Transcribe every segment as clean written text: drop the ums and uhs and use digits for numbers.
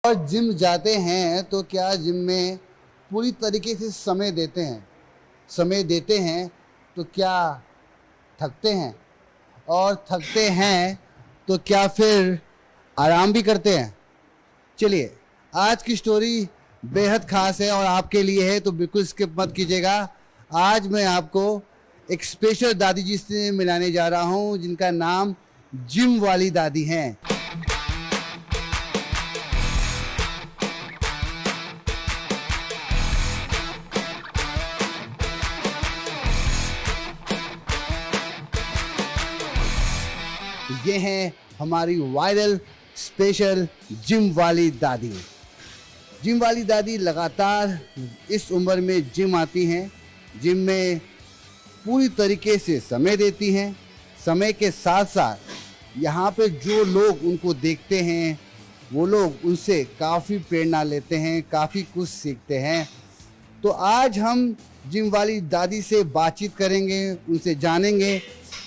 और जिम जाते हैं तो क्या जिम में पूरी तरीके से समय देते हैं? समय देते हैं तो क्या थकते हैं? और थकते हैं तो क्या फिर आराम भी करते हैं? चलिए, आज की स्टोरी बेहद खास है और आपके लिए है, तो बिल्कुल स्किप मत कीजिएगा। आज मैं आपको एक स्पेशल दादी जी से मिलाने जा रहा हूं, जिनका नाम जिम वाली दादी हैं। ये हैं हमारी वायरल स्पेशल जिम वाली दादी। जिम वाली दादी लगातार इस उम्र में जिम आती हैं, जिम में पूरी तरीके से समय देती हैं। समय के साथ साथ यहाँ पे जो लोग उनको देखते हैं वो लोग उनसे काफ़ी प्रेरणा लेते हैं, काफ़ी कुछ सीखते हैं। तो आज हम जिम वाली दादी से बातचीत करेंगे, उनसे जानेंगे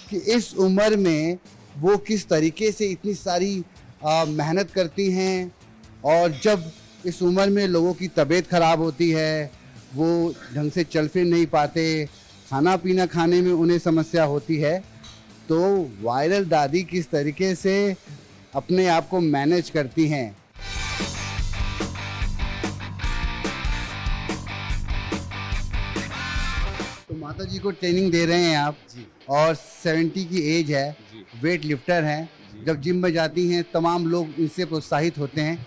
कि इस उम्र में वो किस तरीके से इतनी सारी मेहनत करती हैं, और जब इस उम्र में लोगों की तबीयत ख़राब होती है, वो ढंग से चल फिर नहीं पाते, खाना पीना खाने में उन्हें समस्या होती है, तो वायरल दादी किस तरीके से अपने आप को मैनेज करती हैं। तो माता जी को ट्रेनिंग दे रहे हैं आप जी और 70 की एज है, जी वेट लिफ्टर हैं, जब जिम में जाती हैं तमाम लोग इनसे प्रोत्साहित होते हैं।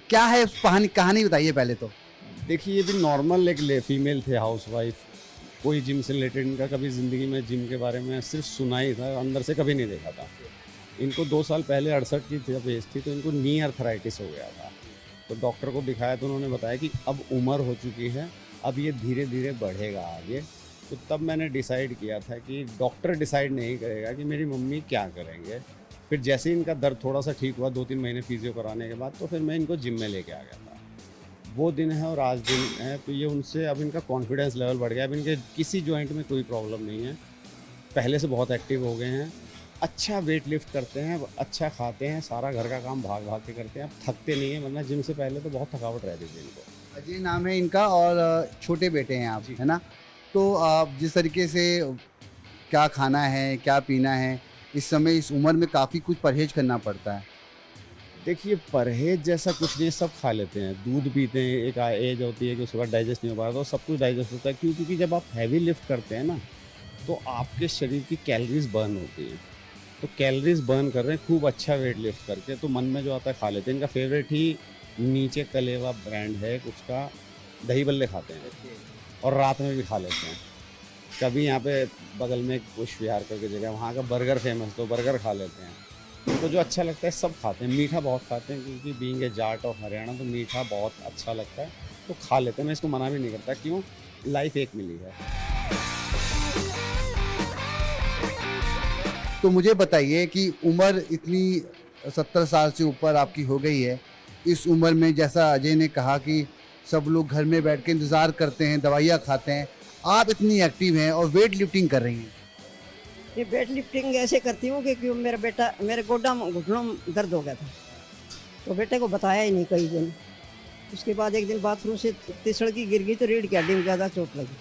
क्या है कहानी बताइए पहले तो। देखिए, ये भी नॉर्मल एक फीमेल थे, हाउसवाइफ। कोई जिम से रिलेटेड इनका कभी ज़िंदगी में जिम के बारे में सिर्फ सुना ही था, अंदर से कभी नहीं देखा था। इनको 2 साल पहले 68 की जब एज थी तो इनको नी आर्थराइटिस हो गया था। तो डॉक्टर को दिखाया तो उन्होंने बताया कि अब उम्र हो चुकी है, अब ये धीरे धीरे बढ़ेगा आगे। तो तब मैंने डिसाइड किया था कि डॉक्टर डिसाइड नहीं करेगा कि मेरी मम्मी क्या करेंगे। फिर जैसे ही इनका दर्द थोड़ा सा ठीक हुआ 2-3 महीने फिजियो कराने के बाद, तो फिर मैं इनको जिम में लेके आ गया था। वो दिन है और आज दिन है, तो ये उनसे अब इनका कॉन्फिडेंस लेवल बढ़ गया। अब इनके किसी जॉइंट में कोई प्रॉब्लम नहीं है, पहले से बहुत एक्टिव हो गए हैं, अच्छा वेट लिफ्ट करते हैं, अच्छा खाते हैं, सारा घर का काम भाग भाग के करते हैं, अब थकते नहीं हैं। वरना जिम से पहले तो बहुत थकावट रहती थी इनको। अजय नाम है इनका और छोटे बेटे हैं आप, है ना? तो आप जिस तरीके से क्या खाना है, क्या पीना है, इस समय इस उम्र में काफ़ी कुछ परहेज करना पड़ता है। देखिए, परहेज जैसा कुछ नहीं, सब खा लेते हैं, दूध पीते हैं। एक एज होती है कि उसके बाद डाइजेस्ट नहीं हो पाता, तो सब कुछ डाइजेस्ट होता है। क्यों? क्योंकि जब आप हैवी लिफ्ट करते हैं ना, तो आपके शरीर की कैलोरीज बर्न होती हैं। तो कैलोरीज बर्न कर रहे हैं खूब अच्छा वेट लिफ्ट करके, तो मन में जो आता है खा लेते हैं। इनका फेवरेट ही नीचे कलेवा ब्रांड है, उसका दही बल्ले खाते हैं और रात में भी खा लेते हैं। कभी यहाँ पे बगल में कुछ विहार करके जगह, वहाँ का बर्गर फेमस, तो बर्गर खा लेते हैं। उनको जो अच्छा लगता है सब खाते हैं। मीठा बहुत खाते हैं, क्योंकि being a Jat of Haryana, तो मीठा बहुत अच्छा लगता है, तो खा लेते हैं। मैं इसको मना भी नहीं करता, क्यों? लाइफ एक मिली है। तो मुझे बताइए कि उम्र इतनी 70 साल से ऊपर आपकी हो गई है, इस उम्र में जैसा अजय ने कहा कि सब लोग घर में बैठ के इंतज़ार करते हैं, दवाइयाँ खाते हैं, आप इतनी एक्टिव हैं और वेट लिफ्टिंग कर रही हैं। ये वेट लिफ्टिंग ऐसे करती हूँ कि मेरा बेटा, मेरे गोड्डा में घुटनों में दर्द हो गया था, तो बेटे को बताया ही नहीं कई दिन। उसके बाद एक दिन बाथरूम से तिसड़ की गिर गई, तो रीढ़ की हड्डी में ज़्यादा चोट लगी।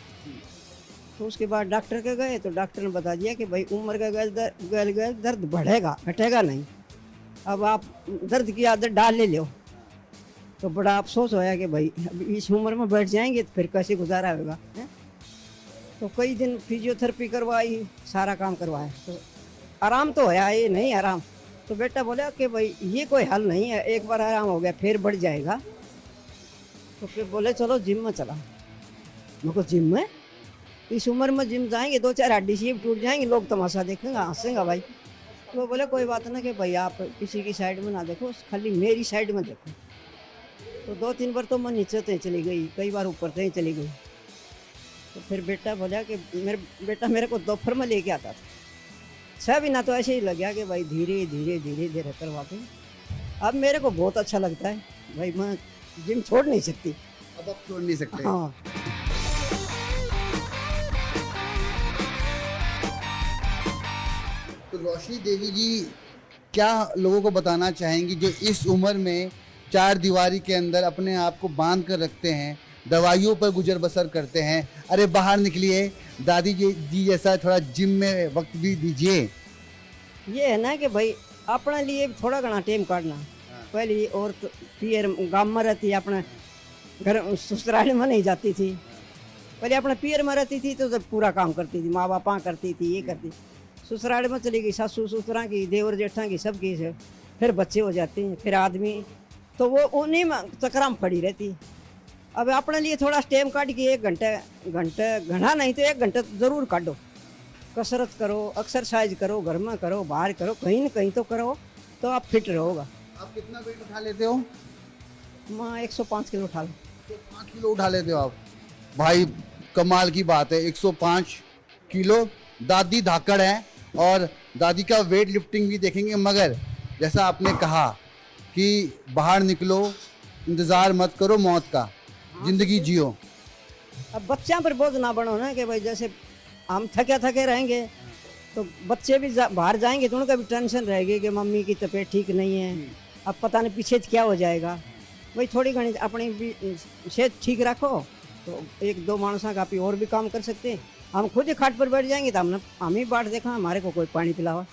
तो उसके बाद डॉक्टर के गए, तो डॉक्टर ने बता दिया कि भाई उम्र का गए दर्द बढ़ेगा, घटेगा नहीं, अब आप दर्द की आदत डाल ले लो। तो बड़ा अफसोस होया कि भाई अब इस उम्र में बैठ जाएंगे तो फिर कैसे गुजारा होगा, है? तो कई दिन फिजियोथेरेपी करवाई, सारा काम करवाया, तो आराम तो होया, ये नहीं आराम। तो बेटा बोला कि भाई ये कोई हल नहीं है, एक बार आराम हो गया फिर बढ़ जाएगा। तो फिर बोले चलो जिम में चला। मेरे को जिम में, इस उम्र में जिम जाएंगे 2-4 हड्डी शीप टूट जाएंगे, लोग तमाशा देखेंगे, हंसेंगे भाई। तो वो बोले कोई बात ना कि भाई आप किसी की साइड में ना देखो, खाली मेरी साइड में देखो। तो 2-3 बार तो मैं नीचे तक चली गई, कई बार ऊपर तक चली गई। तो फिर बेटा बोला कि बेटा मेरे को दोपहर में लेके आता था, 6 महीना तो ऐसे ही लग गया कि भाई धीरे धीरे धीरे धीरे करवाते। अब मेरे को बहुत अच्छा लगता है भाई, मैं जिम छोड़ नहीं सकती। अब आप छोड़ नहीं सकते। हाँ, तो रोशनी देवी जी क्या लोगों को बताना चाहेंगी जो इस उम्र में चार दीवारी के अंदर अपने आप को बांध कर रखते हैं, दवाइयों पर गुजर बसर करते हैं। अरे बाहर निकलिए दादी जी जैसा थोड़ा जिम में वक्त भी दीजिए। ये है ना कि भाई अपने लिए थोड़ा घना टाइम काटना। पहले और तो पियर गांव में रहती, अपने घर ससुराल में नहीं जाती थी। पहले अपने पियर में रहती थी तो पूरा काम करती थी, माँ बापा करती थी, ये करती। ससुराल में चली गई, सासू ससुरा की, देवर जेठा की, सब की से फिर बच्चे हो जाते हैं, फिर आदमी, तो वो उन्हीं में चक्रा में पड़ी रहती। अब अपने लिए थोड़ा टाइम काट के 1 घंटा घना नहीं तो 1 घंटा ज़रूर काटो। कसरत करो, एक्सरसाइज करो, घर में करो, बाहर करो, कहीं न कहीं तो करो, तो आप फिट रहोगा। आप कितना वेट उठा लेते हो? मैं 105 किलो उठा लूँ। 105 किलो उठा लेते हो आप? भाई कमाल की बात है, 105 किलो। दादी धाकड़ है और दादी का वेट लिफ्टिंग भी देखेंगे, मगर जैसा आपने कहा कि बाहर निकलो, इंतज़ार मत करो मौत का, जिंदगी जियो। अब बच्चों पर बोझ ना बनो ना कि भाई जैसे हम थके रहेंगे तो बच्चे भी बाहर जाएंगे तो उनका भी टेंशन रहेगी कि मम्मी की तबीयत ठीक नहीं है, अब पता नहीं पीछे क्या हो जाएगा। भाई थोड़ी घनी अपनी भी सेहत ठीक रखो तो 1-2 मानसा का आप और भी काम कर सकते हैं। हम खुद ही खाट पर बैठ जाएंगे तो हम ही बाट देखा, हमारे को कोई पानी पिलावा।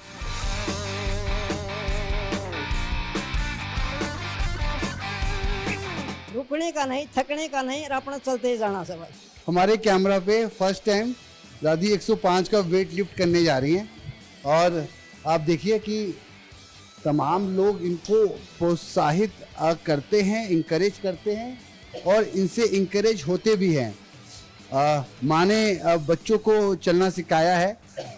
रुकने का नहीं, थकने का नहीं, और अपना चलते ही जाना सब। हमारे कैमरा पे फर्स्ट टाइम दादी 105 का वेट लिफ्ट करने जा रही हैं और आप देखिए कि तमाम लोग इनको प्रोत्साहित करते हैं, इंकरेज करते हैं और इनसे इंकरेज होते भी हैं। माँ ने बच्चों को चलना सिखाया है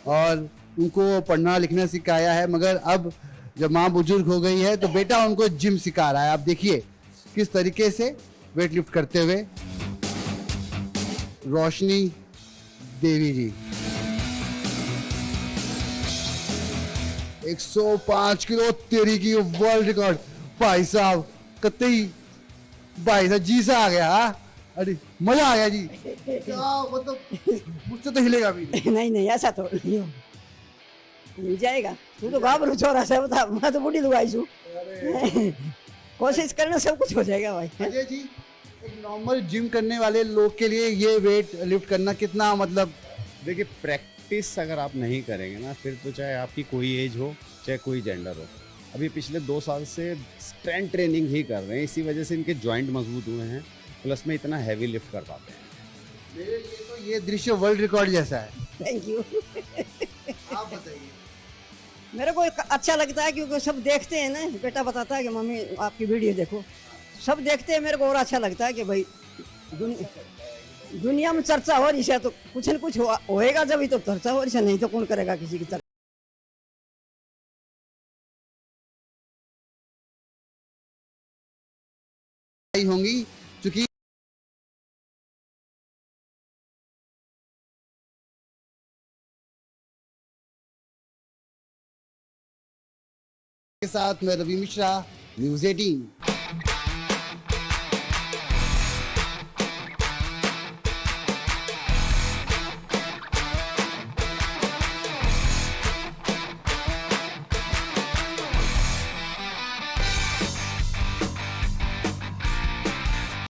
और उनको पढ़ना लिखना सिखाया है, मगर अब जब माँ बुजुर्ग हो गई है तो बेटा उनको जिम सिखा रहा है। आप देखिए किस तरीके से वेट लिफ्ट करते हुए रोशनी देवी जी 105 किलो, तेरी की वर्ल्ड रिकॉर्ड। भाई साहब कतई, भाई साहब जी सा आ गया। अरे मजा आ गया जी, क्या मतलब मुझसे तो हिलेगा भी नहीं। नहीं ऐसा तो नहीं हो, मिल जाएगा। तू तो घाबरू छोरा से बता, मैं तो बूढ़ी लुगाई छू। कोशिश करना सब कुछ हो जाएगा भाई। अजय जी, एक नॉर्मल जिम करने वाले लोग के लिए ये वेट लिफ्ट करना कितना, मतलब देखिए प्रैक्टिस अगर आप नहीं करेंगे ना, फिर तो चाहे आपकी कोई एज हो, चाहे कोई जेंडर हो। अभी पिछले 2 साल से स्ट्रेंथ ट्रेनिंग ही कर रहे हैं, इसी वजह से इनके जॉइंट मजबूत हुए हैं, प्लस में इतना हैवी लिफ्ट कर पाते हैं। मेरे लिए तो ये दृश्य वर्ल्ड रिकॉर्ड जैसा है। Thank you. आप बताइए। मेरे को अच्छा लगता है क्योंकि सब देखते हैं ना, बेटा बताता है कि मम्मी आपकी वीडियो देखो, सब देखते हैं। मेरे को और अच्छा लगता है कि भाई दुनिया में चर्चा हो रही है तो कुछ न कुछ होएगा, जब ही तो चर्चा हो रही है, नहीं तो कौन करेगा किसी की चर्चा। होंगी क्योंकि के साथ मैं रवि मिश्रा, न्यूज़ 18।